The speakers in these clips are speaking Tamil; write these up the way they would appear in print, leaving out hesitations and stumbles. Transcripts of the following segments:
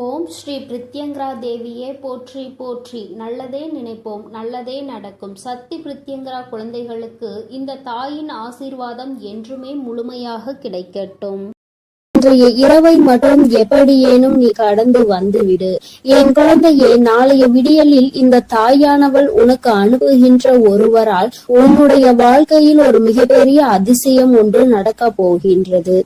ஓம் ஸ்ரீ பிரித்யங்கரா தேவியே போற்றி போற்றி. நல்லதே நினைப்போம், நல்லதே நடக்கும். சக்தி பிரித்யங்கரா குழந்தைகளுக்கு இந்த தாயின் ஆசீர்வாதம் என்றுமே முழுமையாக கிடைக்கட்டும். இன்றைய இரவை மட்டும் எப்படியேனும் நீ கடந்து வந்துவிடு. என் குழந்தையே, நாளைய விடியலில் இந்த தாயானவள் உனக்கு அனுப்புகின்ற ஒருவரால் உன்னுடைய வாழ்க்கையில் ஒரு மிகப்பெரிய அதிசயம் ஒன்று நடக்க போகின்றது.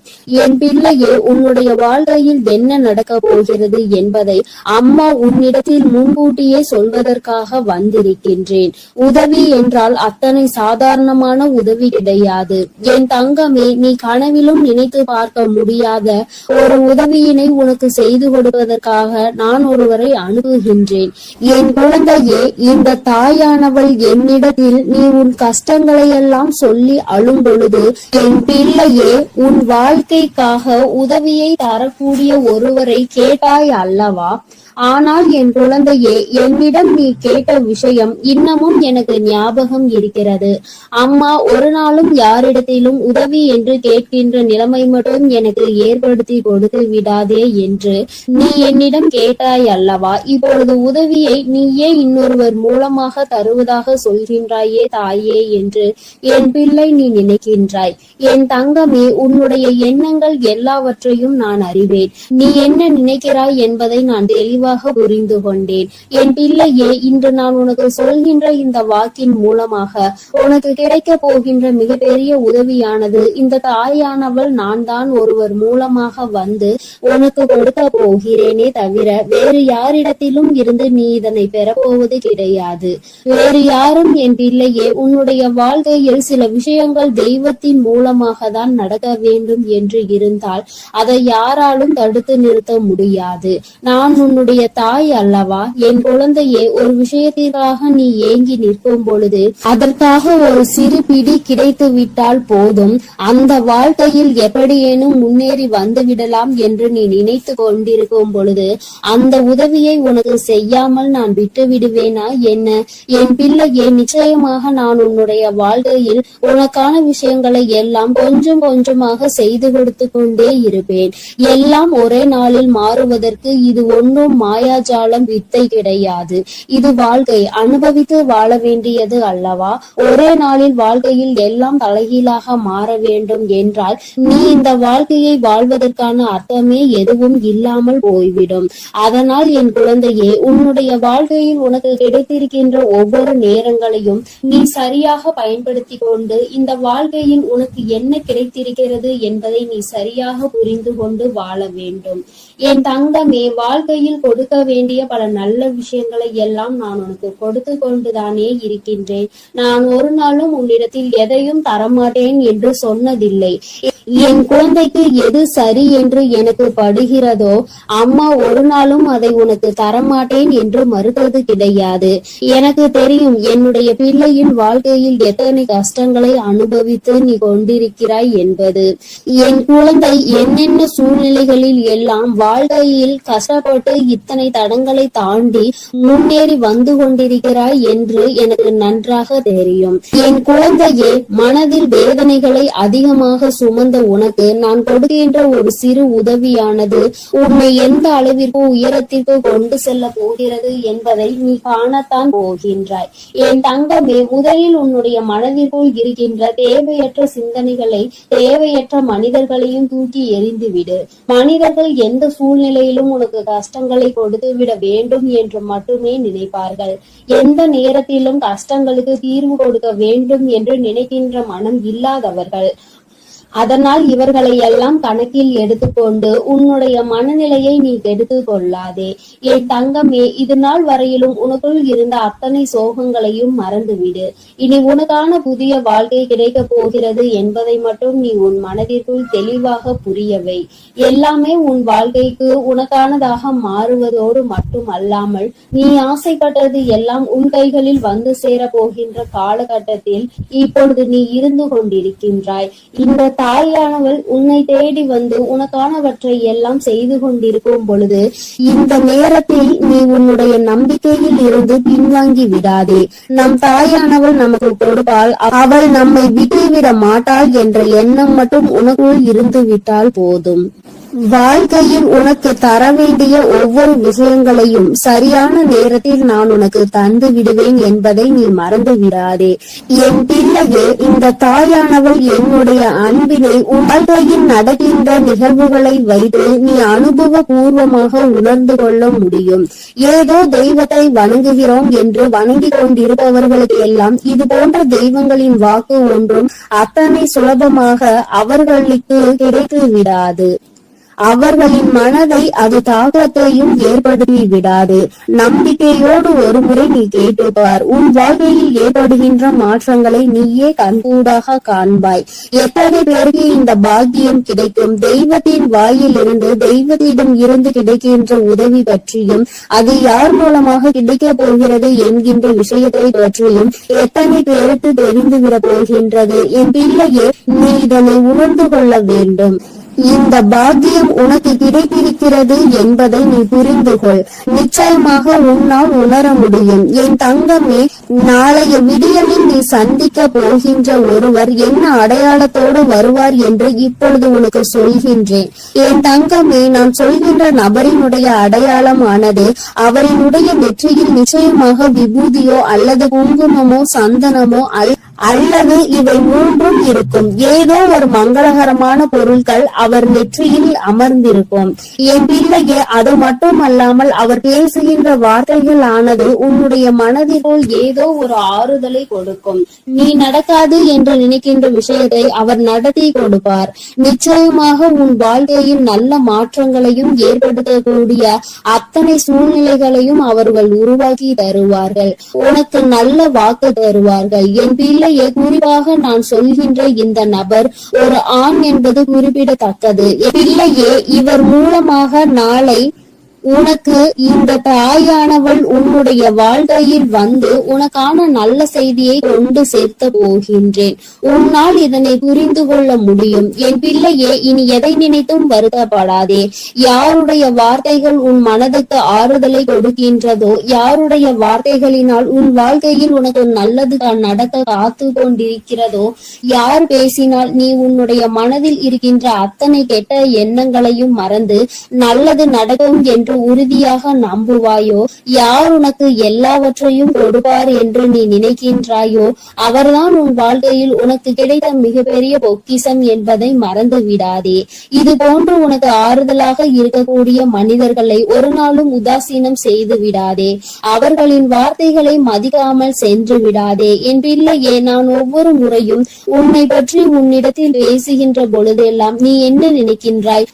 என் பிள்ளையே, உன்னுடைய வாழ்க்கையில் என்ன நடக்க போகிறது என்பதை அம்மா உன்னிடத்தில் முன்கூட்டியே சொல்வதற்காக வந்திருக்கின்றேன். உதவி என்றால் அத்தனை சாதாரணமான உதவி கிடையாது. என் தங்கமே, நீ கனவிலும் நினைத்து பார்க்க முடியாத ஒரு உதவியினை உனக்கு செய்து கொடுப்பதற்காக நான் ஒருவரை அனுப்புகின்றேன். என் குழந்தையே, இந்த தாயானவள் என்னிடத்தில் நீ உன் கஷ்டங்களை எல்லாம் சொல்லி அழும் பொழுது, என் பிள்ளையே, உன் வாழ்க்கைக்காக உதவியை தரக்கூடிய ஒருவரை கேட்டாய் அல்லவா? ஆனால் என் குழந்தையே, என்னிடம் நீ கேட்ட விஷயம் இன்னமும் எனக்கு ஞாபகம் இருக்கிறது. அம்மா ஒரு நாளும் யாரிடத்திலும் உதவி என்று கேட்கின்ற நிலைமை மட்டும் எனக்கு ஏற்படுத்தி கொடுத்து விடாதே என்று நீ என்னிடம் கேட்டாய் அல்லவா? இப்பொழுது உதவியை நீயே இன்னொருவர் மூலமாக தருவதாக சொல்கின்றாயே தாயே என்று என் பிள்ளை நீ நினைக்கின்றாய். என் தங்கமே, உன்னுடைய எண்ணங்கள் எல்லாவற்றையும் நான் அறிவேன். நீ என்ன நினைக்கிறாய் என்பதை நான் தெளிவாக புரிந்து கொண்டேன். என் பிள்ளையே, இன்று நான் உனக்கு சொல்கின்ற இந்த வாக்கின் மூலமாக உனக்கு கிடைக்க போகின்ற மிகப்பெரிய உதவியானது இந்த தாயானவள் நான் தான் ஒருவர் மூலமாக வந்து உனக்கு கொடுக்க போகிறேனே தவிர வேறு யாரிடத்திலும் இருந்து நீ இதனை பெறப்போவது கிடையாது. வேறு யாரும் என் பிள்ளையே, உன்னுடைய வாழ்க்கையில் சில விஷயங்கள் தெய்வத்தின் மூலமாக தான் நடக்க வேண்டும் என்று இருந்தால் அதை யாராலும் தடுத்து நிறுத்த முடியாது. நான் உன்னுடைய தாய் அல்லவா? என் குழந்தையே, ஒரு விஷயத்திற்காக நீ ஏங்கி நிற்கும் பொழுது அதற்காக ஒரு சிறு பிடி கிடைத்து விட்டால் போதும், அந்த வாழ்க்கையில் எப்படியேனும் முன்னேறி வந்து விடலாம் என்று நீ நினைத்து கொண்டிருக்கும் பொழுது அந்த உதவியை உனக்கு செய்யாமல் நான் விட்டு விடுவேனா என்ன? என் பிள்ளையே, நிச்சயமாக நான் உன்னுடைய வாழ்க்கையில் உனக்கான விஷயங்களை எல்லாம் கொஞ்சம் கொஞ்சமாக செய்து கொடுத்து கொண்டே இருப்பேன். எல்லாம் ஒரே நாளில் மாறுவதற்கு இது ஒன்றும் மாயாஜாலம் வித்தை கிடையாது. இது வாழ்க்கை, அனுபவித்து வாழ வேண்டியது அல்லவா? ஒரே நாளில் வாழ்க்கையில் எல்லாம் தலைகீழாக மாற வேண்டும் என்றால் நீ இந்த வாழ்க்கையை வாழ்வதற்கான அர்த்தமே எதுவும் இல்லாமல் போய்விடும். அதனால் என் குழந்தையே, உன்னுடைய வாழ்க்கையில் உனக்கு கிடைத்திருக்கின்ற ஒவ்வொரு நேரங்களையும் நீ சரியாக பயன்படுத்தி கொண்டு இந்த வாழ்க்கையில் உனக்கு என்ன கிடைத்திருக்கிறது என்பதை நீ சரியாக புரிந்து கொண்டு வாழ வேண்டும். என் தங்கமே, வாழ்க்கையில் கொடுக்க வேண்டிய பல நல்ல விஷயங்களை எல்லாம் நான் உனக்கு கொடுத்து கொண்டுதானே இருக்கின்றேன். நான் ஒரு நாளும் உன்னிடத்தில் எதையும் தரமாட்டேன் என்று சொன்னதில்லை. என் குழந்தைக்கு எது சரி என்று எனக்கு படுகிறதோ அம்மா ஒரு நாளும் அதை உனக்கு தரமாட்டேன் என்று மறுத்தது கிடையாது. எனக்கு தெரியும் என்னுடைய பிள்ளையின் வாழ்க்கையில் எத்தனை கஷ்டங்களை அனுபவித்து நீ கொண்டிருக்கிறாய் என்பது. என் குழந்தை என்னென்ன சூழ்நிலைகளில் எல்லாம் வாழ்க்கையில் கஷ்டப்பட்டு இத்தனை தடங்களை தாண்டி முன்னேறி வந்து கொண்டிருக்கிறாய் என்று எனக்கு நன்றாக தெரியும். என் குழந்தையே, மனதில் வேதனைகளை அதிகமாக சுமந்த உனக்கு நான் கொடுக்கின்ற ஒரு சிறு உதவியானது உன்னை எந்த அளவிற்கு உயரத்திற்கு கொண்டு செல்ல போகிறது என்பதை நீ காணத்தான் போகின்றாய். என் தங்கமே, முதலில் உன்னுடைய மனதிற்குள் இருக்கின்ற தேவையற்ற சிந்தனைகளை, தேவையற்ற மனிதர்களையும் தூக்கி எறிந்துவிடு. மனிதர்கள் எந்த சூழ்நிலையிலும் உனக்கு கஷ்டங்களை கொடுத்து விட வேண்டும் என்று மட்டுமே நினைப்பார்கள். எந்த நேரத்திலும் கஷ்டங்களுக்கு தீர்வு கொடுக்க வேண்டும் என்று நினைக்கின்ற மனம் இல்லாதவர்கள். அதனால் இவர்களை எல்லாம் கணக்கில் எடுத்துக்கொண்டு உன்னுடைய மனநிலையை நீ கெடுத்து கொள்ளாதே. என் தங்கமே, இது நாள் வரையிலும் உனக்குள் இருந்த அத்தனை சோகங்களையும் மறந்துவிடு. இனி உனக்கான புதிய வாழ்க்கை கிடைக்க போகிறது என்பதை மட்டும் நீ உன் மனதிற்குள் தெளிவாக புரியவை. எல்லாமே உன் வாழ்க்கைக்கு உனக்கானதாக மாறுவதோடு மட்டும் அல்லாமல் நீ ஆசைப்பட்டது எல்லாம் உன் கைகளில் வந்து சேர போகின்ற காலகட்டத்தில் இப்பொழுது நீ இருந்து கொண்டிருக்கின்றாய். இந்த தாயானவள் உன்னை தேடி வந்து உனக்கானவற்றை எல்லாம் செய்து கொண்டிருக்கும் பொழுது இந்த நேரத்தில் நீ உன்னுடைய நம்பிக்கையில் இருந்து பின்வாங்கி விடாதே. நம் தாயானவள் நமக்கு கொடுப்பாள், அவள் நம்மை விட்டுவிட மாட்டாள் என்ற எண்ணம் மட்டும் உனக்குள் இருந்து விட்டால் போதும். வாழ்க்கையில் உனக்கு தர வேண்டிய ஒவ்வொரு விஷயங்களையும் சரியான நேரத்தில் நான் உனக்கு தந்து விடுவேன் என்பதை நீ மறந்து விடாதே. என் பிள்ளையே, இந்த தாயானவள் என்னுடைய அன்பினை உன் வாழ்க்கையில் நடக்கின்ற நிகழ்வுகளை வைத்து நீ அனுபவ பூர்வமாக உணர்ந்து கொள்ள முடியும். ஏதோ தெய்வத்தை வணங்குகிறோம் என்று வணங்கிக் கொண்டிருப்பவர்களுக்கு எல்லாம் இது போன்ற தெய்வங்களின் வாக்கு ஒன்றும் அத்தனை சுலபமாக அவர்களுக்கு கிடைத்து விடாது. அவர்களின் மனதை அது தாக்கத்தையும் ஏற்படுத்தி விடாது. நம்பிக்கையோடு ஒரு முறை நீ கேட்டுப்பார். உன் வாழ்க்கையில் ஏற்படுகின்ற மாற்றங்களை நீயே கண்கூடாக காண்பாய். எத்தனை பேருக்கு இந்த பாக்கியம் கிடைக்கும்? தெய்வத்தின் வாயிலிருந்து, தெய்வத்திடம் இருந்து கிடைக்கின்ற உதவி பற்றியும், அது யார் மூலமாக கிடைக்க போகிறது என்கின்ற விஷயத்தை பற்றியும் எத்தனை பேருக்கு தெரிந்துவிட போகின்றது? என் பிள்ளையே, நீ இதனை உணர்ந்து கொள்ள வேண்டும். இந்த பாக்கியம் உனக்கு கிடைத்திருக்கிறது என்பதை நீ புரிந்து கொள். நிச்சயமாக உன்னால் உணர முடியும். என் தங்கமே, நாளைய விடியலில் நீ சந்திக்க போகின்ற ஒருவர் என்ன அடையாளத்தோடு வருவார் என்று இப்பொழுது உனக்கு சொல்கின்றேன். என் தங்கமே, நான் சொல்கின்ற நபரினுடைய அடையாளமானது அவரினுடைய நெற்றியில் நிச்சயமாக விபூதியோ அல்லது குங்குமமோ சந்தனமோ அல்லது இவை மூன்றும் இருக்கும். ஏதோ ஒரு மங்களகரமான பொருட்கள் அவர் நெற்றியில் அமர்ந்திருக்கும். என் பிள்ளையே, அது மட்டுமல்லாமல் அவர் பேசுகின்ற வார்த்தைகள் ஆனது உன்னுடைய மனதிற்குள் ஏதோ ஒரு ஆறுதலை கொடுக்கும். நீ நடக்காது என்று நினைக்கின்ற விஷயத்தை அவர் நடத்தி கொடுப்பார். நிச்சயமாக உன் வாழ்க்கையில் நல்ல மாற்றங்களையும் ஏற்படுத்தக்கூடிய அத்தனை சூழ்நிலைகளையும் அவர்கள் உருவாக்கி தருவார்கள். உனக்கு நல்ல வாக்கு தருவார்கள். என் பிள்ளை, குறிப்பாக நான் சொல்கின்ற இந்த நபர் ஒரு ஆண் என்பது குறிப்பிடத்தக்கது. பிள்ளையே, இவர் மூலமாக நாளை உனக்கு இந்த தாயானவள் உன்னுடைய வாழ்க்கையில் வந்து உனக்கான நல்ல செய்தியை கொண்டு சேர்த்த போகின்றேன். உன்னால் இதனை புரிந்து கொள்ள முடியும். என் பிள்ளையே, இனி எதை நினைத்தும் வருத்தப்படாதே. யாருடைய வார்த்தைகள் உன் மனதுக்கு ஆறுதலை கொடுக்கின்றதோ, யாருடைய வார்த்தைகளினால் உன் வாழ்க்கையில் உனக்கு நல்லது நடக்க காத்து கொண்டிருக்கிறதோ, யார் பேசினால் நீ உன்னுடைய மனதில் இருக்கின்ற அத்தனை கெட்ட எண்ணங்களையும் மறந்து நல்லது நடக்கும் என்று உறுதியாக நம்புவாயோ, யார் உனக்கு எல்லாவற்றையும் கொடுப்பார் என்று நீ நினைக்கின்றாயோ, அவர்தான் உன் வாழ்க்கையில் உனக்கு கிடைத்த மிகப்பெரிய பொக்கிஷம் என்பதை மறந்து விடாதே. இது போன்று உனக்கு ஆறுதலாக இருக்கக்கூடிய மனிதர்களை ஒரு நாளும் உதாசீனம் செய்து விடாதே. அவர்களின் வார்த்தைகளை மதிக்காமல் சென்று விடாதே. என் பிள்ளையே, நான் ஒவ்வொரு முறையும் உன்னை பற்றி உன்னிடத்தில் பேசுகின்ற பொழுதெல்லாம் நீ என்ன நினைக்கின்றாய்?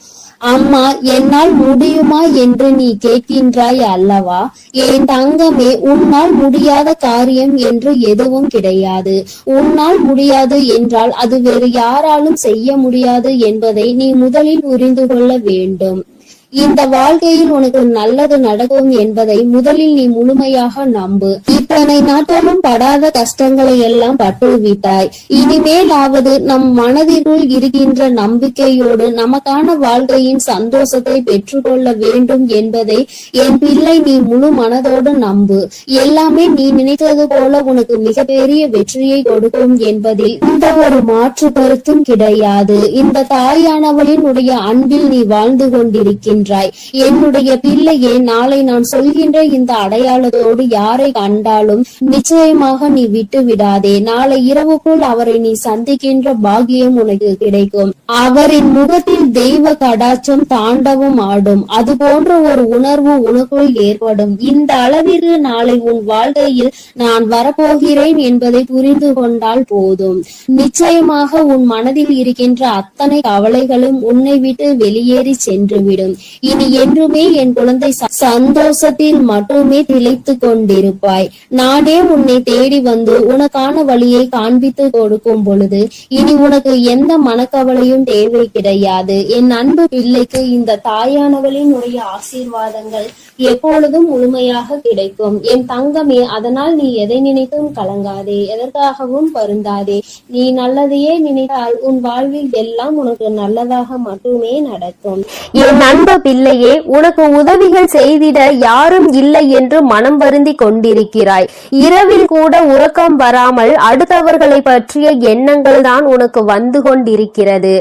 அம்மா, என்னால் முடியுமா என்று நீ கேட்கின்றாய் அல்லவா? என் தங்கமே, உன்னால் முடியாத காரியம் என்று எதுவும் கிடையாது. உன்னால் முடியாது என்றால் அது வேறு யாராலும் செய்ய முடியாது என்பதை நீ முதலில் புரிந்து கொள்ள வேண்டும். இந்த வாழ்க்கையில் உனக்கு நல்லது நடக்கும் என்பதை முதலில் நீ முழுமையாக நம்பு. இத்தனை நாட்களும் படாத கஷ்டங்களை எல்லாம் பட்டுவிட்டாய். இனிமேலாவது நம் மனதிற்குள் இருக்கின்ற நம்பிக்கையோடு நமக்கான வாழ்க்கையின் சந்தோஷத்தை பெற்றுக்கொள்ள வேண்டும் என்பதை என் பிள்ளை நீ முழு மனதோடு நம்பு. எல்லாமே நீ நினைத்தது போல உனக்கு மிகப்பெரிய வெற்றியை கொடுக்கும் என்பதில் இந்த ஒரு மாற்று கருத்தும் கிடையாது. இந்த தாயானவளின் அன்பில் நீ வாழ்ந்து கொண்டிருக்கின்ற என்னுடைய பிள்ளையே, நாளை நான் சொல்கின்ற இந்த அடையாளத்தோடு யாரை கண்டாலும் நிச்சயமாக நீ விட்டு விடாதே. நாளை இரவுக்குள் அவரை நீ சந்திக்கின்ற பாக்கியம் உனக்கு கிடைக்கும். அவரின் முகத்தில் தெய்வ கடாட்சம் தாண்டவும் ஆடும். அது போன்ற ஒரு உணர்வு உனக்குள் ஏற்படும். இந்த அளவிற்கு நாளை உன் வாழ்க்கையில் நான் வரப்போகிறேன் என்பதை புரிந்து கொண்டால் போதும். நிச்சயமாக உன் மனதில் இருக்கின்ற அத்தனை கவலைகளும் உன்னை விட்டு வெளியேறி சென்றுவிடும். இனி என்றுமே என் குழந்தை சந்தோஷத்தில் மட்டுமே திளைத்து கொண்டிருப்பாய். நானே உன்னை தேடி வந்து உனக்கான வழியை காண்பித்து கொடுக்கும் பொழுது இனி உனக்கு எந்த மனக்கவலையும் தேவை கிடையாது. என் அன்பு பிள்ளைக்கு இந்த தாயானவளின் ஆசீர்வாதங்கள் எப்பொழுதும் முழுமையாக கிடைக்கும். என் தங்கமே, அதனால் நீ எதை நினைத்தும் கலங்காதே, எதற்காகவும் வருந்தாதே. நீ நல்லதையே நினைத்தால் உன் வாழ்வில் எல்லாம் உனக்கு நல்லதாக மட்டுமே நடக்கும். என் அன்பு பிள்ளையே, உனக்கு உதவிகள் செய்திட யாரும் இல்லை என்று மனம் வருந்தி கொண்டிருக்கிறாய். இரவில் கூட உறக்கம் வராமல் அடுத்தவர்களை பற்றிய எண்ணங்கள் தான் உனக்கு வந்து கொண்டிருக்கிறது.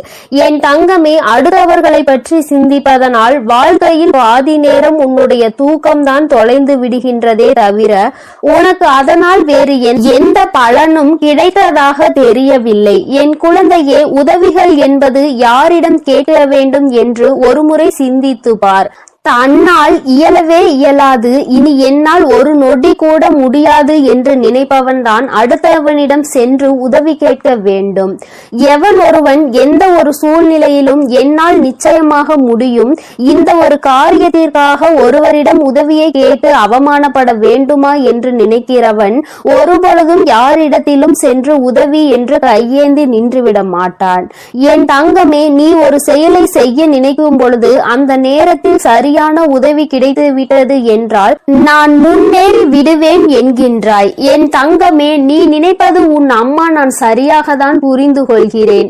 என் தங்கமே, அடுத்தவர்களை பற்றி சிந்திப்பதனால் வாழ்க்கையில் பாதி நேரம் உன்னுடைய தூக்கம்தான் தொலைந்து விடுகின்றதே தவிர உனக்கு அதனால் வேறு எந்த பலனும் கிடைத்ததாக தெரியவில்லை. என் குழந்தையே, உதவிகள் என்பது யாரிடம் கேட்க வேண்டும் என்று ஒருமுறை சிந்தித்து பார். தன்னால் இயலவே இயலாது, இனி என்னால் ஒரு நொடி கூட முடியாது என்று நினைப்பவன் தான் அடுத்தவனிடம் சென்று உதவி கேட்க வேண்டும். எவன் ஒருவன் எந்த ஒரு சூழ்நிலையிலும் என்னால் நிச்சயமாக முடியும், இந்த ஒரு காரியத்திற்காக ஒருவரிடம் உதவியை கேட்டு அவமானப்பட வேண்டுமா என்று நினைக்கிறவன் ஒருபொழுதும் யாரிடத்திலும் சென்று உதவி என்று கையேந்தி நின்றுவிட மாட்டான். என் தங்கமே, நீ ஒரு செயலை செய்ய நினைக்கும் பொழுது அந்த நேரத்தில் சரியான உதவி கிடைத்து விட்டது என்றால் நான் முன்னேறி விடுவேன் என்கின்றாய். என் தங்கமே, நீ நினைப்பது உன் அம்மா நான் சரியாக தான் புரிந்து கொள்கிறேன்.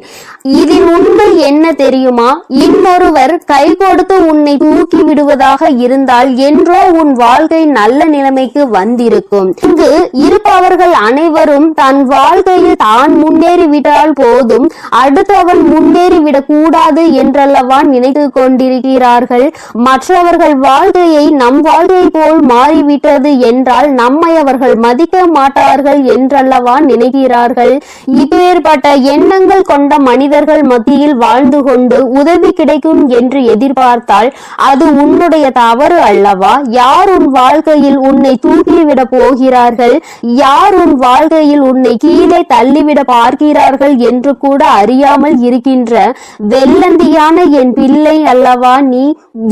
இதில் உண்மை என்ன தெரியுமா? இன்னொருவர் கை கொடுத்து உன்னை தூக்கி விடுவதாக இருந்தால் என்றோ உன் வாழ்க்கை நல்ல நிலைமைக்கு வந்திருக்கும். இங்கு இருப்பவர்கள் அனைவரும் தன் வாழ்க்கையில் தான் முன்னேறிவிட்டால் போதும், அடுத்தவன் முன்னேறிவிடக் கூடாது என்றல்லவா நினைத்து கொண்டிருக்கிறார்கள். மற்றவர்கள் வாழ்க்கையை நம் வாழ்க்கை போல் மாறிவிட்டது என்றால் நம்மை அவர்கள் மதிக்க மாட்டார்கள் என்றல்லவா நினைக்கிறார்கள். இப்பேற்பட்ட எண்ணங்கள் கொண்ட மனிதர்கள் மத்தியில் வாழ்ந்து கொண்டு உதவி கிடைக்கும் என்று எதிர்பார்த்தால் அது உன்னுடைய தவறு அல்லவா? யார் உன் வாழ்க்கையில் உன்னை தூக்கிவிட போகிறார்கள், யார் உன் வாழ்க்கையில் உன்னை கீழே தள்ளிவிட பார்க்கிறார்கள் என்று கூட அறியாமல் இருக்கின்ற வெள்ளந்தியான என் பிள்ளை அல்லவா நீ?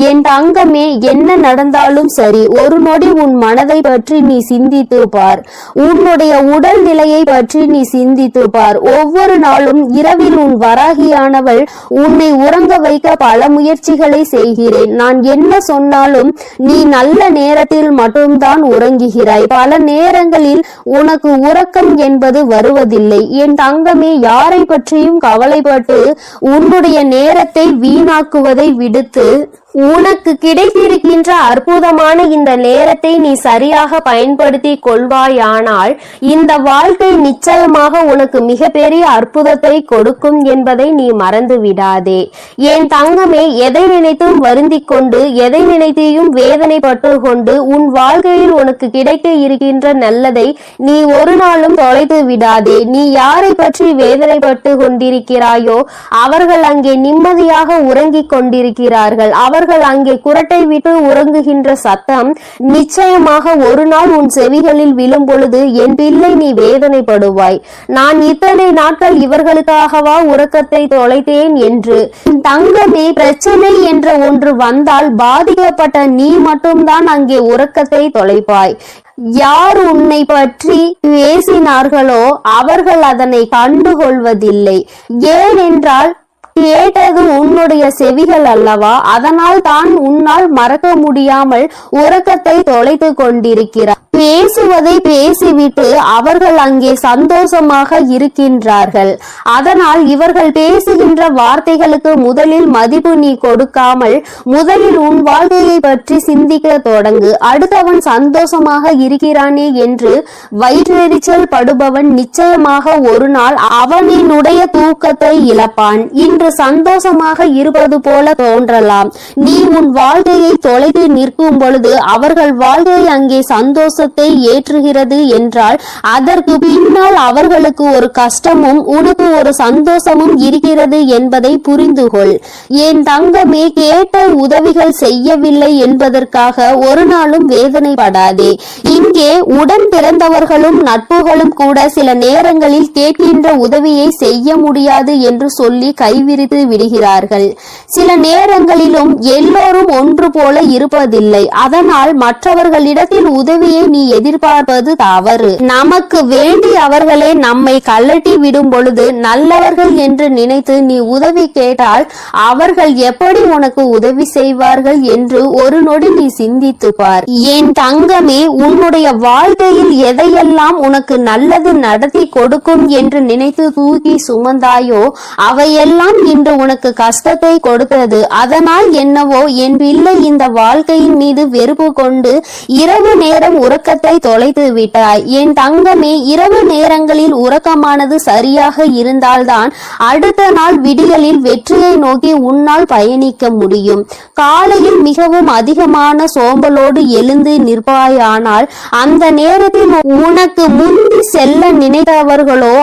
என் தங்கமே, என்ன நடந்தாலும் சரி, ஒரு நொடி உன் மனதை பற்றி நீ சிந்தித்து பார். உன்னுடைய உடல் நிலையை பற்றி நீ சிந்தித்து பார். ஒவ்வொரு நாளும் இரவில் உன் வராகியானவள் உன்னை உறங்க வைக்க பல முயற்சிகளை செய்கிறேன். நான் என்ன சொன்னாலும் நீ நல்ல நேரத்தில் மட்டும்தான் உறங்குகிறாய். பல நேரங்களில் உனக்கு உறக்கம் என்பது வருவதில்லை. என் தங்கமே, யாரை பற்றியும் கவலைப்பட்டு உன்னுடைய நேரத்தை வீணாக்குவதை விடுத்து உனக்கு கிடைத்திருக்கின்ற அற்புதமான இந்த நேரத்தை நீ சரியாக பயன்படுத்தி கொள்வாயானால் இந்த வாழ்க்கை நிச்சயமாக உனக்கு மிகப்பெரிய அற்புதத்தை கொடுக்கும் என்பதை நீ மறந்து விடாதே. என் தங்கமே, எதை நினைத்தும் வருந்திக் கொண்டு எதை நினைத்தையும் வேதனைப்பட்டு கொண்டு உன் வாழ்க்கையில் உனக்கு கிடைக்க இருக்கின்ற நல்லதை நீ ஒரு நாளும் தொலைத்து விடாதே. நீ யாரை பற்றி வேதனைப்பட்டு கொண்டிருக்கிறாயோ அவர்கள் அங்கே நிம்மதியாக உறங்கிக் கொண்டிருக்கிறார்கள். அவர்கள் அங்கே குரட்டை விட்டு உறங்குகின்ற சத்தம் நிச்சயமாக ஒரு நாள் உன் செவிகளில் விழும் பொழுது என் பிள்ளை நீ வேதனைப்படுவாய். நான் இத்தனை நாட்கள் இவர்களுக்காகவா உறக்கத்தை தொலைத்தேன் என்று. தங்கமே, பிரச்சனை என்ற ஒன்று வந்தால் பாதிக்கப்பட்ட நீ மட்டும்தான் அங்கே உறக்கத்தை தொலைப்பாய். யார் உன்னை பற்றி பேசினார்களோ அவர்கள் அதனை கண்டுகொள்வதில்லை. ஏனென்றால் கேட்டது உன்னுடைய செவிகள் அல்லவா? அதனால் தான் உன்னால் மறக்க முடியாமல் உறக்கத்தை தொலைத்து கொண்டிருக்கிறார். பேசுவதை பேசிவிட்டு அவர்கள் அங்கே சந்தோஷமாக இருக்கின்றார்கள். அதனால் இவர்கள் பேசுகின்ற வார்த்தைகளுக்கு முதலில் மதிப்பு நீ கொடுக்காமல் முதலில் உன் வாழ்க்கையை பற்றி சிந்திக்க தொடங்கு. அடுத்தவன் சந்தோஷமாக இருக்கிறானே என்று வயிற்றெரிச்சல் படுபவன் நிச்சயமாக ஒரு நாள் அவனினுடைய தூக்கத்தை இழப்பான். இன்று சந்தோஷமாக இருப்பது போல தோன்றலாம். நீ உன் வாழ்க்கையை தொலைத்து நிற்கும் பொழுது அவர்கள் வாழ்க்கை அங்கே சந்தோஷத்தை ஏற்றுகிறது என்றால் அதற்கு பின்னால் அவர்களுக்கு ஒரு கஷ்டமும் உனக்கு ஒரு சந்தோஷமும் இருக்கிறது என்பதை புரிந்து கொள். என் தங்கமே, கேட்ட உதவிகள் செய்யவில்லை என்பதற்காக ஒரு நாளும் வேதனைப்படாதே. இங்கே உடன் பிறந்தவர்களும் நட்புகளும் கூட சில நேரங்களில் கேட்கின்ற உதவியை செய்ய முடியாது என்று சொல்லி கைவிரித்து விடுகிறார்கள். சில நேரங்களிலும் எல்லோரும் ஒன்று போல இருப்பதில்லை. அதனால் மற்றவர்களிடத்தில் உதவியை நீ எதிர்பார்ப்பது தவறு. நமக்கு வேண்டி அவர்களே நம்மை கழட்டி விடும் பொழுது நல்லவர்கள் என்று நினைத்து நீ உதவி கேட்டால் அவர்கள் எப்படி உனக்கு உதவி செய்வார்கள் என்று ஒரு நொடி நீ சிந்தித்து பார். என் தங்கமே, உன்னுடைய வாழ்க்கையில் எதையெல்லாம் உனக்கு நல்லது நடத்தி கொடுக்கும் என்று நினைத்து தூக்கி சுமந்தாயோ அவையெல்லாம் இன்று உனக்கு கஷ்டத்தை கொடுத்தது. அதனால் என்னவோ என் பிள்ளை இந்த வாழ்க்கையின் மீது வெறுப்பு கொண்டு இரவு நேரம் உறக்கத்தை தொலைத்து விட்டாய். என் தங்கமே, இரவு நேரங்களில் உறக்கமானது சரியாக இருந்தால்தான் அடுத்த நாள் விடியலில் வெற்றியை நோக்கி உன்னால் பயணிக்க முடியும். காலையில் மிகவும் அதிகமான சோம்பலோடு எழுந்து நிற்பாயானால் அந்த நேரத்தில் உனக்கு முந்தி செல்ல நினைத்தவர்களோ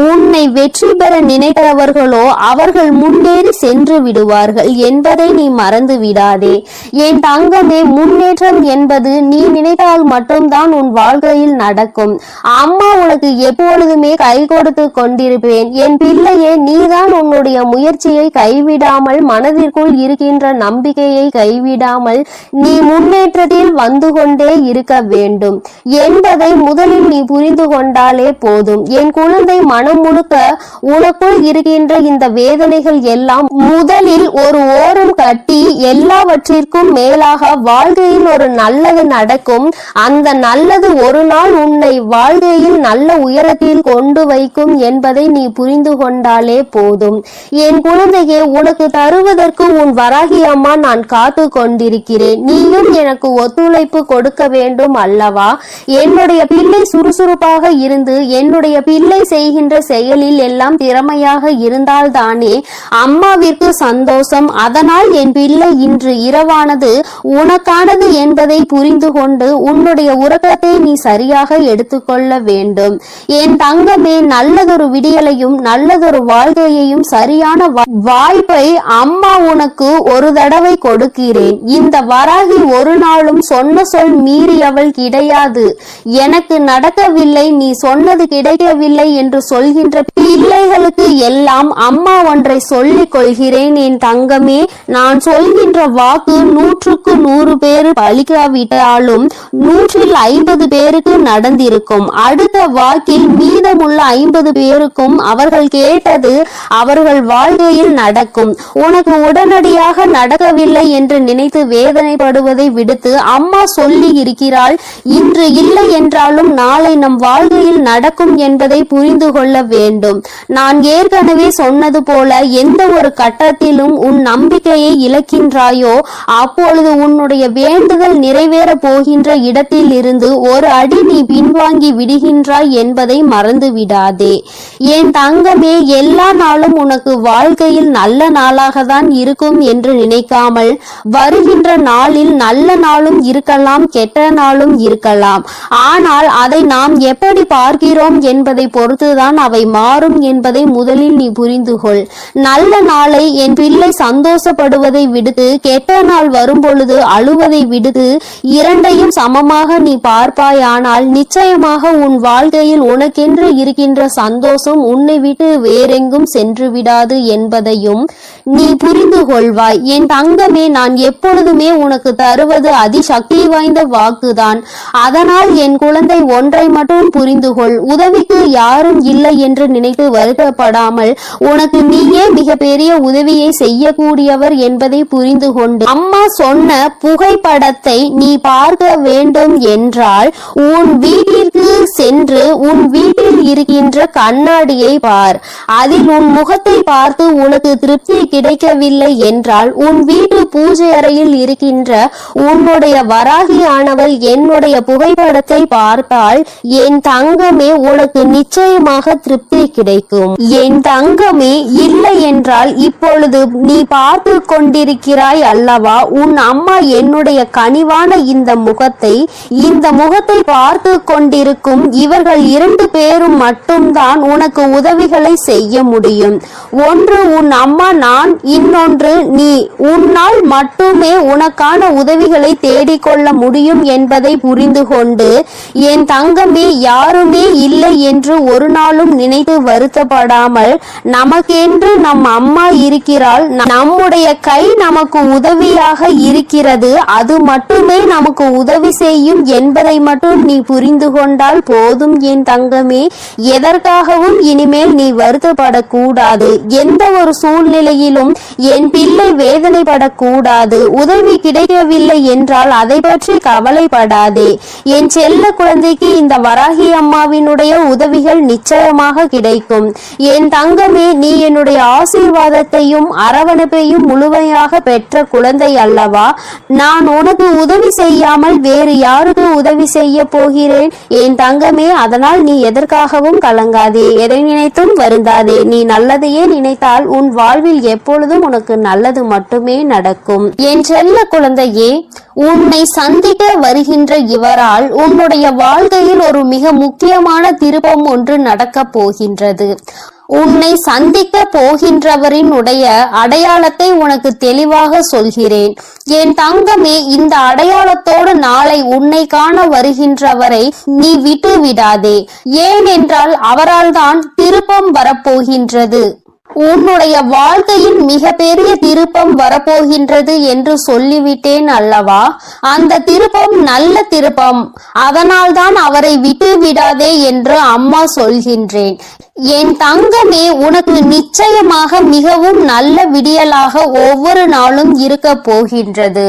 உன்னை வெற்றி பெற நினைத்தவர்களோ அவர்கள் முன்னேறி சென்று விடுவார்கள் என்பதை நீ மறந்து விடாதே. என் தங்கமே, முன்னேற்றம் என்பது நீ நினைத்தால் மட்டும்தான் உன் வாழ்க்கையில் நடக்கும். அம்மா உனக்கு எப்பொழுதுமே கை கொடுத்து கொண்டிருப்பேன். என் பிள்ளையே, நீதான் உன்னுடைய முயற்சியை கைவிடாமல், மனதிற்குள் இருக்கின்ற நம்பிக்கையை கைவிடாமல் நீ முன்னேற்றத்தில் வந்து கொண்டே இருக்க வேண்டும் என்பதை முதலில் நீ புரிந்து கொண்டாலே போதும். என் குழந்தை, மனம் முழுக்க உனக்குள் இருக்கின்ற இந்த வேதனைகள் எல்லாம் முதலில் ஒரு ஓரம் கட்டி எல்லாவற்றிற்கும் மேலாக வாழ்க்கையில் ஒரு நல்லது நடக்கும். அந்த நல்லது ஒரு நாள் உன்னை வாழ்க்கையில் நல்ல உயரத்தில் கொண்டு வைக்கும் என்பதை நீ புரிந்து கொண்டாலே போதும். என் குழந்தையே, உனக்கு தருவதற்கு உன் வராகி அம்மா நான் காத்து கொண்டிருக்கிறேன். நீயும் எனக்கு ஒத்துழைப்பு கொடுக்க வேண்டும் அல்லவா? என்னுடைய பிள்ளை சுறுசுறுப்பாக இருந்து என்னுடைய பிள்ளை செய்கின்ற செயலில் எல்லாம் திறமையாக இருந்தால்தானே அம்மாவிற்கு சந்தோஷம். அதனால் என் பிள்ளை இன்று இரவானது உனக்கானது என்பதை புரிந்து கொண்டு உன்னுடைய உறக்கத்தை நீ சரியாக எடுத்துக்கொள்ள வேண்டும். என் தங்கமே, நல்லதொரு விடியலையும் நல்லதொரு வாழ்க்கையையும் சரியான வாய்ப்பை அம்மா உனக்கு ஒரு தடவை கொடுக்கிறேன். இந்த வராகி ஒரு நாளும் சொன்ன சொல் மீறியவள் கிடையாது. எனக்கு நடக்கவில்லை, நீ சொன்னது கிடைக்கவில்லை என்று சொல்கின்ற பிள்ளைகளுக்கு எல்லாம் அம்மா ஒன்றை சொல்லிக் கொள்கிறேன். என் தங்கமே, நான் சொல்கின்ற வாக்கு 100க்கு 100 பேர் பலிக்காவிட்டாலும் 150 பேருக்கு நடந்திருக்கும். அடுத்த வாக்கில் மீதமுள்ள 50 பேருக்கும் அவர்கள் கேட்டது அவர்கள் வாழ்க்கையில் நடக்கும். உனக்கு உடனடியாக நடக்கவில்லை என்று நினைத்து வேதனைப்படுவதை விடுத்து அம்மா சொல்லி இருக்கிறாள், இன்று இல்லை என்றாலும் நாளை நம் வாழ்க்கையில் நடக்கும் என்பதை புரிந்து கொள்ள வேண்டும். நான் ஏற்கனவே சொன்னது போல எந்த ஒரு கட்டத்திலும் உன் நம்பிக்கையை இழக்கின்றாயோ அப்பொழுது உன்னுடைய வேண்டுதல் நிறைவேற போகின்ற இடத்தில் இருந்து ஒரு அடி நீ பின்வாங்கி விடுகின்றாய் என்பதை மறந்து விடாதே. என் தங்கமே, எல்லா நாளும் உனக்கு வாழ்க்கையில் நல்ல நாளாக தான் இருக்கும் என்று நினைக்காமல் வருகின்ற நாளில் நல்ல நாளும் இருக்கலாம், கெட்ட நாளும் இருக்கலாம். ஆனால் அதை நாம் எப்படி பார்க்கிறோம் என்பதை பொறுத்துதான் அவை மாறும் என்பதை முதலில் நீ புரிந்து கொள். நல்ல நாளை என் பிள்ளை சந்தோஷப்படுவதை விடுத்து கெட்ட நாள் வரும் பொழுது அழுவதை விடுத்து இரண்டையும் சமமாக நீ பார்ப்பாயானால் நிச்சயமாக உன் வாழ்க்கையில் உனக்கென்று இருக்கின்ற சந்தோஷம் உன்னை விட்டு வேறெங்கும் சென்று விடாது என்பதையும் நீ புரிந்து கொள்வாய். என் தங்கமே, நான் எப்பொழுதுமே உனக்கு தருவது அதிசக்தி வாய்ந்த வாக்குதான். அதனால் என் குழந்தை, ஒன்றை மட்டும் புரிந்து கொள். உதவிக்கு யாரும் இல்லை என்று நினைத்து வருத்தப்படாமல் உனக்கு நீயே மிகப்பெரிய உதவியை செய்யக்கூடியவர் என்பதை புரிந்து கொண்டு அம்மா சொன்ன புகைப்படத்தை நீ பார்க்க வேண்டும் என்றால் உன் வீட்டிற்கு சென்று உன் வீட்டில் இருக்கின்ற கண்ணாடியை பார். அதில் உன் முகத்தை பார்த்து உனக்கு திருப்தி கிடைக்கவில்லை என்றால் உன் வீட்டு பூஜை அறையில் இருக்கின்ற உன்னுடைய வராகியானவள் என்னுடைய புகைப்படத்தை பார்த்தால் என் தங்கமே உனக்கு நிச்சயமாக திருப்தி கிடைக்கும். என் தங்கமே, இல்லை என்றால் இப்பொழுது நீ பார்த்து கொண்டிருக்கிறாய் அல்லவா, உன் அம்மா என்னுடைய கனிவான இந்த முகத்தை பார்த்து கொண்டிருக்கும் இவர்கள் 2 பேரும் மட்டும்தான் உனக்கு உதவிகளை செய்ய முடியும். ஒன்று உன் அம்மா நான், இன்னொன்று நீ. உன்னால் மட்டுமே உனக்கான உதவிகளை தேடிக்கொள்ள முடியும் என்பதை புரிந்து கொண்டு என் தங்கமே, யாருமே இல்லை என்று ஒரு நாள் நாளும் நினைத்து வருத்தப்படாமல், நமக்கென்று நம் அம்மா இருக்கிறாள், நம்முடைய கை நமக்கு உதவியாக இருக்கிறது, அது மட்டுமே நமக்கு உதவி செய்யும் என்பதை மட்டும் நீ புரிந்து கொண்டால் போதும் என் தங்கமே. எதற்காகவும் இனிமேல் நீ வருத்தப்படக்கூடாது. எந்த ஒரு சூழ்நிலையிலும் என் பிள்ளை வேதனைப்படக்கூடாது. உதவி கிடைக்கவில்லை என்றால் அதை பற்றி கவலைப்படாதே. என் செல்ல குழந்தைக்கு இந்த வராகி அம்மாவினுடைய உதவிகள் நிச்சயமாக கிடைக்கும். என் தங்கமே, நீ என்னுடைய ஆசீர்வாதத்தையும் அரவணைப்பையும் முழுமையாக பெற்ற குழந்தை அல்லவா? நான் உனக்கு உதவி செய்யாமல் வேறு யாருக்கு உதவி செய்ய போகிறேன் என் தங்கமே? அதனால் நீ எதற்காகவும் கலங்காதே, எதை நினைத்தும் வருந்தாதே. நீ நல்லதையே நினைத்தால் உன் வாழ்வில் எப்பொழுதும் உனக்கு நல்லது மட்டுமே நடக்கும். என் செல்ல குழந்தையே, உன்னை சந்திக்க வருகின்ற இவரால் உன்னுடைய வாழ்க்கையில் ஒரு மிக முக்கியமான திருப்பம் ஒன்று நடக்கப் போகின்றது. உன்னை சந்திக்க போகின்றவரின் உடைய அடையாளத்தை உனக்கு தெளிவாக சொல்கிறேன் என் தங்கமே. இந்த அடையாளத்தோடு நாளை உன்னை காண வருகின்றவரை நீ விட்டு விடாதே. ஏனென்றால் அவரால் தான் திருப்பம் வரப்போகின்றது. உன்னுடைய வாழ்க்கையில் மிகப்பெரிய திருப்பம் வரப்போகின்றது என்று சொல்லிவிட்டேன் அல்லவா? அந்த திருப்பம் நல்ல திருப்பம். அதனால்தான் அவரை விட்டு விடாதே என்று அம்மா சொல்கின்றேன். என் தங்கமே, உனக்கு நிச்சயமாக மிகவும் நல்ல விடியலாக ஒவ்வொரு நாளும் இருக்க போகின்றது.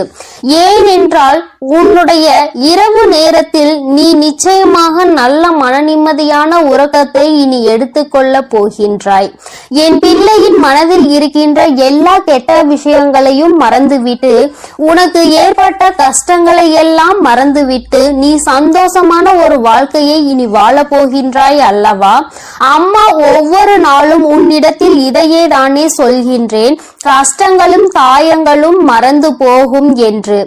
ஏனென்றால் உன்னுடைய இரவு நேரத்தில் நீ நிச்சயமாக நல்ல மனநிம்மதியான உறக்கத்தை இனி எடுத்துக்கொள்ள போகின்றாய். என் பிள்ளையின் மனதில் இருக்கின்ற எல்லா கெட்ட விஷயங்களையும் மறந்துவிட்டு, உனக்கு ஏற்பட்ட கஷ்டங்களை எல்லாம் மறந்துவிட்டு நீ சந்தோஷமான ஒரு வாழ்க்கையை இனி வாழ போகின்றாய் அல்லவா? அம்மா ஒவ்வொரு நாளும் உன்னிடத்தில் இதையே தானே சொல்கின்றேன், கஷ்டங்களும் காயங்களும் மறந்து போகும் என்று.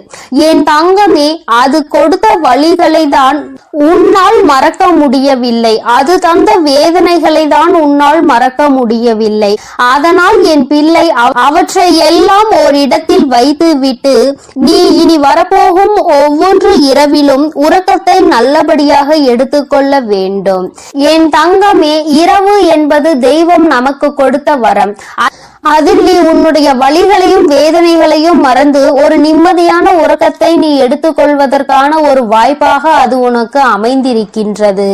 என் தங்கமே, அது கொடுத்த வழிகளை தான் உன்னால் மறக்க முடியவில்லை. அது தந்த வேதனைகளை தான் உன்னால் மறக்க முடியவில்லை. அதனால் என் பிள்ளை அவற்றை எல்லாம் ஓரிடத்தில் வைத்து விட்டு நீ இனி வரப்போகும் ஒவ்வொரு இரவிலும் உறக்கத்தை நல்லபடியாக எடுத்துக்கொள்ள வேண்டும். என் தங்கமே, இரவு என்பது தெய்வம் நமக்கு கொடுத்த வரம். அதில் நீ உன்னுடைய வலிகளையும் வேதனைகளையும் மறந்து ஒரு நிம்மதியான உறக்கத்தை நீ எடுத்துக்கொள்வதற்கான ஒரு வாய்ப்பாக அது உனக்கு அமைந்திருக்கின்றது.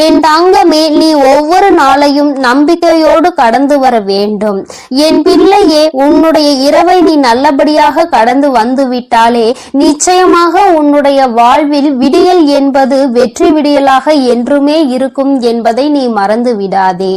என் தங்கமே, நீ ஒவ்வொரு நாளையும் நம்பிக்கையோடு கடந்து வர வேண்டும். என் பிள்ளையே, உன்னுடைய இரவை நீ நல்லபடியாக கடந்து வந்து விட்டாலே நிச்சயமாக உன்னுடைய வாழ்வில் விடியல் என்பது வெற்றி விடியலாக என்றுமே இருக்கும் என்பதை நீ மறந்து விடாதே.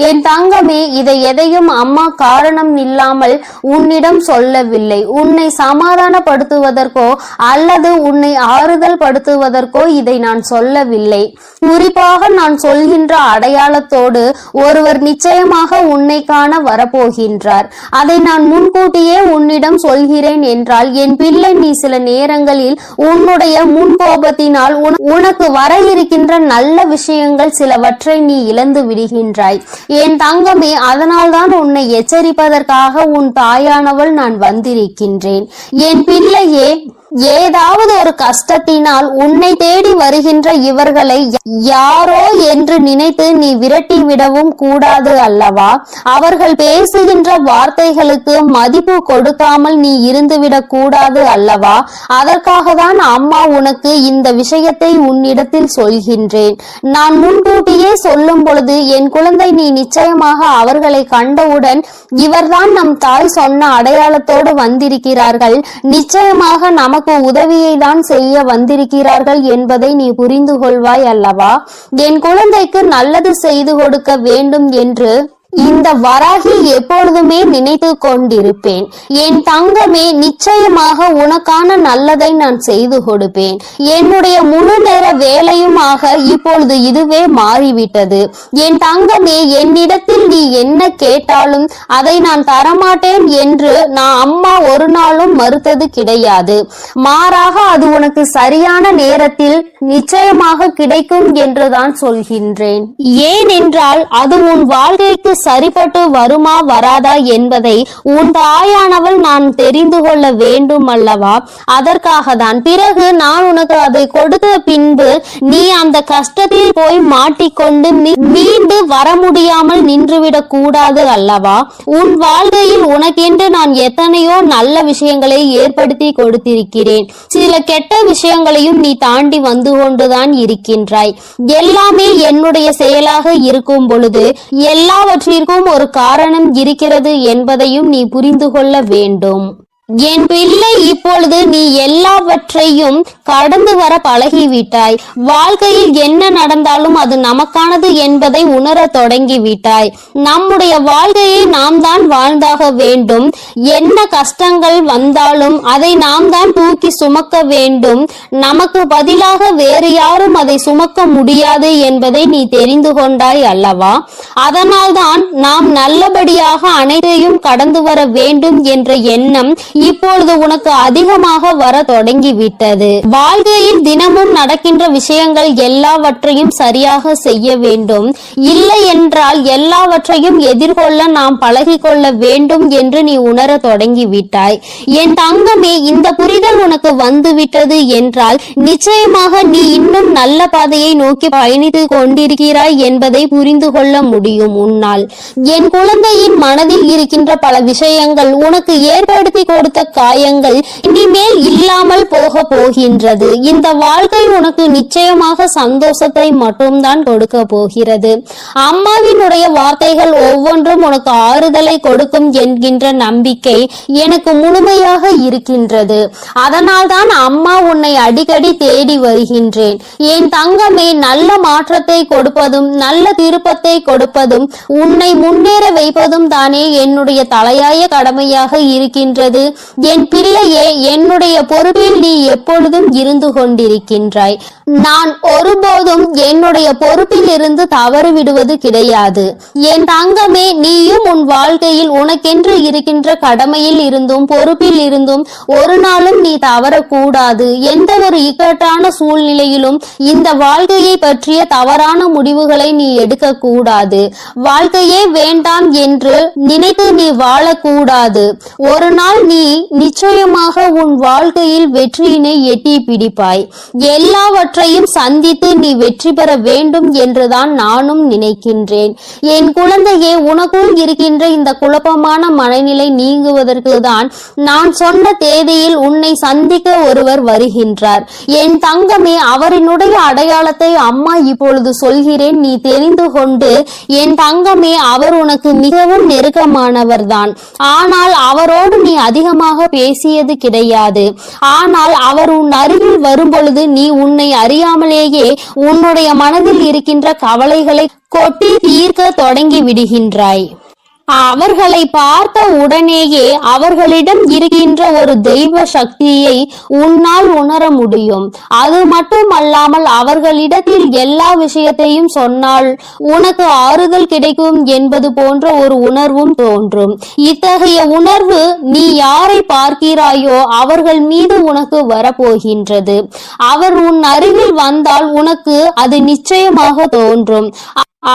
என் தங்கமே, இதை எதையும் அம்மா காரணம் இல்லாமல் உன்னிடம் சொல்லவில்லை. உன்னை சமாதானப்படுத்துவதற்கோ அல்லது உன்னை ஆறுதல் படுத்துவதற்கோ இதை நான் சொல்லவில்லை. குறிப்பாக நான் சொல்கின்ற அடையாளத்தோடு ஒருவர் நிச்சயமாக உன்னை காண வரப்போகின்றார். அதை நான் முன்கூட்டியே உன்னிடம் சொல்கிறேன் என்றால் என் பிள்ளை, நீ சில நேரங்களில் உன்னுடைய முன்கோபத்தினால் உனக்கு வர இருக்கின்ற நல்ல விஷயங்கள் சிலவற்றை நீ இழந்து விடுகின்றாய். என் தங்கமே, அதனால்தான் உன்னை எச்சரிப்பதற்காக உன் தாயானவள் நான் வந்திருக்கின்றேன். என் பிள்ளையே, ஏதாவது ஒரு கஷ்டத்தினால் உன்னை தேடி வருகின்ற இவர்களை யாரோ என்று நினைத்து நீ விரட்டி விடவும் கூடாது அல்லவா? அவர்கள் பேசுகின்ற வார்த்தைகளுக்கு மதிப்பு கொடுக்காமல் நீ இருந்துவிடக் கூடாது அல்லவா? அதற்காக தான் அம்மா உனக்கு இந்த விஷயத்தை உன்னிடத்தில் சொல்கின்றேன். நான் முன்கூட்டியே சொல்லும் பொழுது என் குழந்தை, நீ நிச்சயமாக அவர்களை கண்டவுடன் இவர்தான் நம் தாய் சொன்ன அடையாளத்தோடு வந்திருக்கிறார்கள், நிச்சயமாக நமக்கு உதவியை தான் செய்ய வந்திருக்கிறார்கள் என்பதை நீ புரிந்து கொள்வாய் அல்லவா? என் குழந்தைக்கு நல்லது செய்து கொடுக்க வேண்டும் என்று இந்த வராகி எப்பொழுதுமே நினைத்து கொண்டிருப்பேன். என் தங்கமே, நிச்சயமாக உனக்கான நல்லதை நான் செய்து கொடுப்பேன். என்னுடைய முழு நேர வேலையுமாக இப்பொழுது இதுவே மாறிவிட்டது. என் தங்கமே, என்னிடத்தில் நீ என்ன கேட்டாலும் அதை நான் தரமாட்டேன் என்று நான் அம்மா ஒரு நாளும் மறுத்தது கிடையாது. மாறாக அது உனக்கு சரியான நேரத்தில் நிச்சயமாக கிடைக்கும் என்றுதான் சொல்கின்றேன். ஏனென்றால் அது உன் வாழ்க்கைக்கு சரிப்பட்டு வருமா வராதா என்பதை உன் தாயானவள் நான் தெரிந்து கொள்ள வேண்டும் அல்லவா? அதற்காக தான். பிறகு நான் உனக்கு அதை கொடுத்த பின்பு நீ அந்த கஷ்டத்தில் போய் மாட்டிக்கொண்டு மீண்டு வர முடியாமல் நின்றுவிடக் கூடாது அல்லவா? உன் வாழ்க்கையில் உனக்கென்று நான் எத்தனையோ நல்ல விஷயங்களை ஏற்படுத்தி கொடுத்திருக்கிறேன். சில கெட்ட விஷயங்களையும் நீ தாண்டி வந்து கொண்டுதான் இருக்கின்றாய். எல்லாமே என்னுடைய செயலாக இருக்கும் பொழுது எல்லாவற்றிற்கும் ஒரு காரணம் இருக்கிறது என்பதையும் நீ புரிந்து கொள்ள வேண்டும். என் பிள்ளை, இப்பொழுது நீ எல்லாவற்றையும் கடந்து வர பழகிவிட்டாய். வாழ்க்கையில் என்ன நடந்தாலும் அது நமக்கானது என்பதை உணர தொடங்கிவிட்டாய். நம்முடைய வாழ்க்கையை நாம் தான் வாழ்ந்தாக வேண்டும். என்ன கஷ்டங்கள் வந்தாலும் அதை நாம் தான் தூக்கி சுமக்க வேண்டும். நமக்கு பதிலாக வேறு யாரும் அதை சுமக்க முடியாது என்பதை நீ தெரிந்து கொண்டாய் அல்லவா? அதனால்தான் நாம் நல்லபடியாக அனைத்தையும் கடந்து வர வேண்டும் என்ற எண்ணம் இப்பொழுது உனக்கு அதிகமாக வர தொடங்கிவிட்டது. வாழ்க்கையில் தினமும் நடக்கின்ற விஷயங்கள் எல்லாவற்றையும் சரியாக செய்ய வேண்டும். இல்லை என்றால் எல்லாவற்றையும் எதிர்கொள்ள நாம் பழகிக்கொள்ள வேண்டும் என்று நீ உணர தொடங்கிவிட்டாய். என் தங்கமே, இந்த புரிதல் உனக்கு வந்துவிட்டது என்றால் நிச்சயமாக நீ இன்னும் நல்ல பாதையை நோக்கி பயணித்து கொண்டிருக்கிறாய் என்பதை புரிந்து கொள்ள முடியும் உன்னால். என் குழந்தையின் மனதில் இருக்கின்ற பல விஷயங்கள் உனக்கு ஏற்படுத்தி கொடுத்த காயங்கள் இனிமேல் இல்லாமல் போக போகின்றது. இந்த வாழ்க்கை உனக்கு நிச்சயமாக சந்தோஷத்தை மட்டும்தான் கொடுக்க போகிறது. அம்மாவினுடைய வார்த்தைகள் ஒவ்வொன்றும் உனக்கு ஆறுதலை கொடுக்கும் என்கின்ற நம்பிக்கை எனக்கு முழுமையாக இருக்கின்றது. அதனால்தான் அம்மா உன்னை அடிக்கடி தேடி வருகின்றேன். என் தங்கமே, நல்ல மாற்றத்தை கொடுப்பதும் நல்ல திருப்பத்தை கொடுப்பதும் உன்னை முன்னேற வைப்பதும் தானே என்னுடைய தலையாய கடமையாக இருக்கின்றது. என் பிள்ளையே, என்னுடைய பொறுப்பில் நீ எப்பொழுதும் இருந்து கொண்டிருக்கின்றாய். நான் ஒருபோதும் என்னுடைய பொறுப்பில் இருந்து தவறு விடுவது கிடையாது. என் தங்கமே, நீயும் உன் வாழ்க்கையில் உனக்கென்று இருக்கின்ற கடமையில் இருந்தும் பொறுப்பில் இருந்தும் ஒரு நாளும் நீ தவறக்கூடாது. எந்த ஒரு இக்கட்டான சூழ்நிலையிலும் இந்த வாழ்க்கையை பற்றிய தவறான முடிவுகளை நீ எடுக்க கூடாது. வாழ்க்கையே வேண்டாம் என்று நினைத்து நீ வாழக்கூடாது. ஒரு நாள் நீ நிச்சயமாக உன் வாழ்க்கையில் வெற்றியினை எட்டி பிடிப்பாய். எல்லாவற்றையும் சந்தித்து நீ வெற்றி பெற வேண்டும் என்றுதான் நானும் நினைக்கின்றேன். என் குழந்தையே, உனக்குள் இருக்கின்ற இந்த குழப்பமான மனநிலை நீங்குவதற்கு தான் நான் சொன்ன தேதியில் உன்னை சந்திக்க ஒருவர் வருகின்றார். என் தங்கமே, அவரினுடைய அடையாளத்தை அம்மா இப்பொழுது சொல்கிறேன், நீ தெரிந்து கொண்டு. என் தங்கமே, அவர் உனக்கு மிகவும் நெருக்கமானவர் தான். ஆனால் அவரோடு நீ அதிகமாக பேசியது கிடையாது. ஆனால் அவர் உன் அருகில் வரும்பொழுது நீ உன்னை அறியாமலேயே உன்னுடைய மனதில் இருக்கின்ற கவலைகளை கொட்டி தீர்க்க தொடங்கி விடுகின்றாய். அவர்களை பார்த்த உடனேயே அவர்களிடம் இருக்கின்ற ஒரு தெய்வ சக்தியை உன்னால் உணர முடியும். அது மட்டுமல்லாமல் அவர்களிடத்தில் எல்லா விஷயத்தையும் சொன்னால் உனக்கு ஆறுதல் கிடைக்கும் என்பது போன்ற ஒரு உணர்வும் தோன்றும். இத்தகைய உணர்வு நீ யாரை பார்க்கிறாயோ அவர்கள் மீது உனக்கு வரப்போகின்றது. அவர் உன் அருகில் வந்தால் உனக்கு அது நிச்சயமாக தோன்றும்.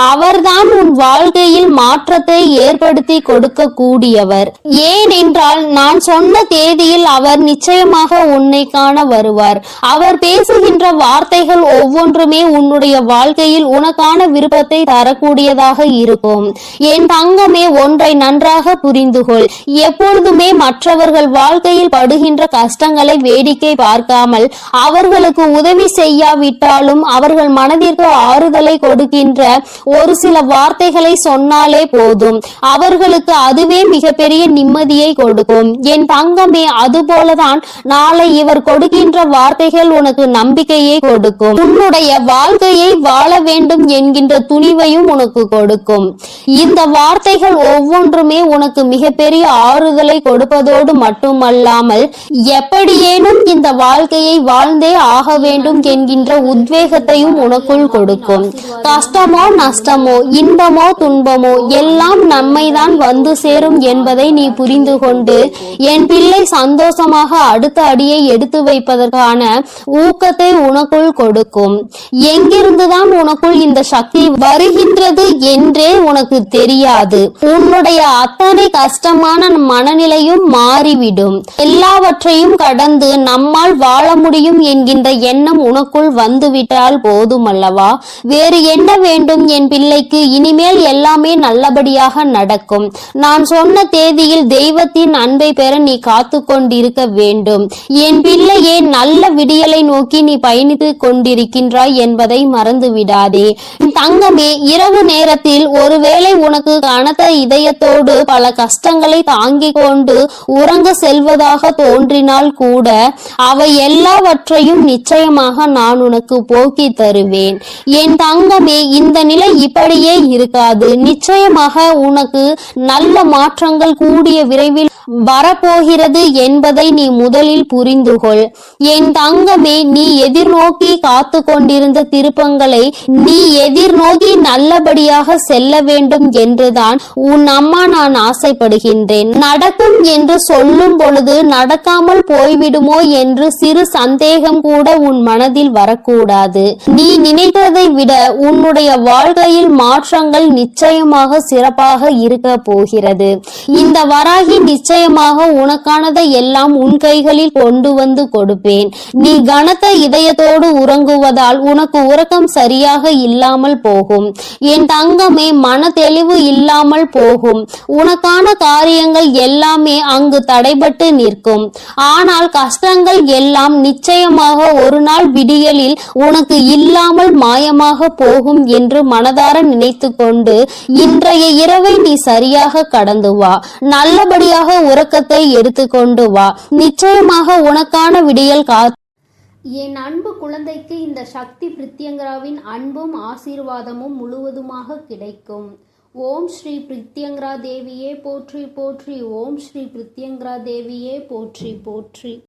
அவர்தான் உன் வாழ்க்கையில் மாற்றத்தை ஏற்படுத்தி கொடுக்க கூடியவர். ஏனென்றால் நான் சொன்ன தேதியில் அவர் நிச்சயமாக உன்னை காண வருவார். அவர் பேசுகின்ற வார்த்தைகள் ஒவ்வொன்றுமே உன்னுடைய வாழ்க்கையில் உனக்கான விருப்பத்தை தரக்கூடியதாக இருக்கும். என் தங்கமே, ஒன்றை நன்றாக புரிந்துகொள். எப்பொழுதுமே மற்றவர்கள் வாழ்க்கையில் படுகின்ற கஷ்டங்களை வேடிக்கை பார்க்காமல் அவர்களுக்கு உதவி செய்யாவிட்டாலும் அவர்கள் மனதிற்கு ஆறுதலை கொடுக்கின்ற ஒரு சில வார்த்தைகளை சொன்னாலே போதும். அவர்களுக்கு அதுவே மிகப்பெரிய நிம்மதியை கொடுக்கும். என் தங்கமே, அதுபோலதான் நாளை இவர் கொடுக்கின்ற வார்த்தைகள் உனக்கு நம்பிக்கையை கொடுக்கும். உன்னுடைய வாழ்க்கையை வாழ வேண்டும் என்கின்ற துணிவையும் உனக்கு கொடுக்கும். இந்த வார்த்தைகள் ஒவ்வொன்றுமே உனக்கு மிகப்பெரிய ஆறுதலை கொடுப்பதோடு மட்டுமல்லாமல் எப்படியேனும் இந்த வாழ்க்கையை வாழ்ந்தே ஆக வேண்டும் என்கின்ற உத்வேகத்தையும் உனக்குள் கொடுக்கும். கஷ்டமோ நஷ்டமோ இன்பமோ துன்பமோ எல்லாம் நம்மைதான் வந்து சேரும் என்பதை நீ புரிந்து கொண்டு என் பிள்ளை சந்தோஷமாக அடுத்த அடியை எடுத்து வைப்பதற்கான ஊக்கத்தை உனக்குள் கொடுக்கும். எங்கிருந்துதான் உனக்குள் இந்த சக்தி வருகின்றது என்றே உனக்கு தெரியாது. உன்னுடைய அத்தனை கஷ்டமான மனநிலையும் மாறிவிடும். எல்லாவற்றையும் கடந்து நம்மால் வாழ முடியும் என்கின்ற எண்ணம் உனக்குள் வந்துவிட்டால் போதுமல்லவா? வேறு என்ன வேண்டும் என் பிள்ளைக்கு? இனிமேல் எல்லாமே நல்லபடியாக நடக்கும். நான் சொன்ன தேதியில் தெய்வத்தின் அன்பை பெற நீ காத்து கொண்டிருக்க வேண்டும். என் பிள்ளையே, நல்ல விடியலை நோக்கி நீ பயணித்து கொண்டிருக்கின்றாய் என்பதை மறந்து விடாதே. தங்கமே, இரவு நேரத்தில் ஒருவேளை உனக்கு கனத்த இதயத்தோடு பல கஷ்டங்களை தாங்கிக் கொண்டு உறங்க செல்வதாக தோன்றினால் கூட அவை எல்லாவற்றையும் நிச்சயமாக நான் உனக்கு போக்கி தருவேன். என் தங்கமே, இந்த நிலை இப்படியே இருக்காது. நிச்சயமாக உனக்கு நல்ல மாற்றங்கள் கூடிய விரைவில் வரப்போகிறது என்பதை நீ முதலில் புரிந்துகொள். என் தங்கமே, நீ எதிர்நோக்கி காத்து கொண்டிருந்த திருப்பங்களை நீ எதிர்நோக்கி நல்லபடியாக செல்ல வேண்டும் என்றுதான் உன் அம்மா நான் ஆசைப்படுகின்றேன். நடக்கும் என்று சொல்லும் பொழுது நடக்காமல் போய்விடுமோ என்று சிறு சந்தேகம் கூட உன் மனதில் வரக்கூடாது. நீ நினைத்ததை விட உன்னுடைய வாழ்க்கையில் மாற்றங்கள் நிச்சயமாக சிறப்பாக இருக்க போகிறது. இந்த வராகி நிச்சயமாக உனக்கானதை எல்லாம் உன் கைகளில் கொண்டு வந்து கொடுப்பேன். நீ கனத்த இதயத்தோடு உறங்குவதால் உனக்கு உறக்கம் சரியாக இல்லாமல் போகும். என் தங்கமே, மன தெளிவு இல்லாமல் போகும். உனக்கான காரியங்கள் எல்லாமே அங்கு தடைபட்டு நிற்கும். ஆனால் கஷ்டங்கள் எல்லாம் நிச்சயமாக ஒரு நாள் விடியலில் உனக்கு இல்லாமல் மாயமாக போகும் என்று மனதார நினைத்து கொண்டு இன்றைய இரவை நீ சரியாக கடந்து வா. நல்லபடியாக உறக்கத்தை எடுத்துக்கொண்டு வா. நிச்சயமாக உனக்கான விடியல் என் அன்பு குழந்தைக்கு இந்த சக்தி பிரித்யங்கராவின் அன்பும் ஆசீர்வாதமும் முழுவதுமாக கிடைக்கும். ஓம் ஸ்ரீ பிரித்யங்கரா தேவியே போற்றி போற்றி. ஓம் ஸ்ரீ பிரித்யங்கரா தேவியே போற்றி போற்றி.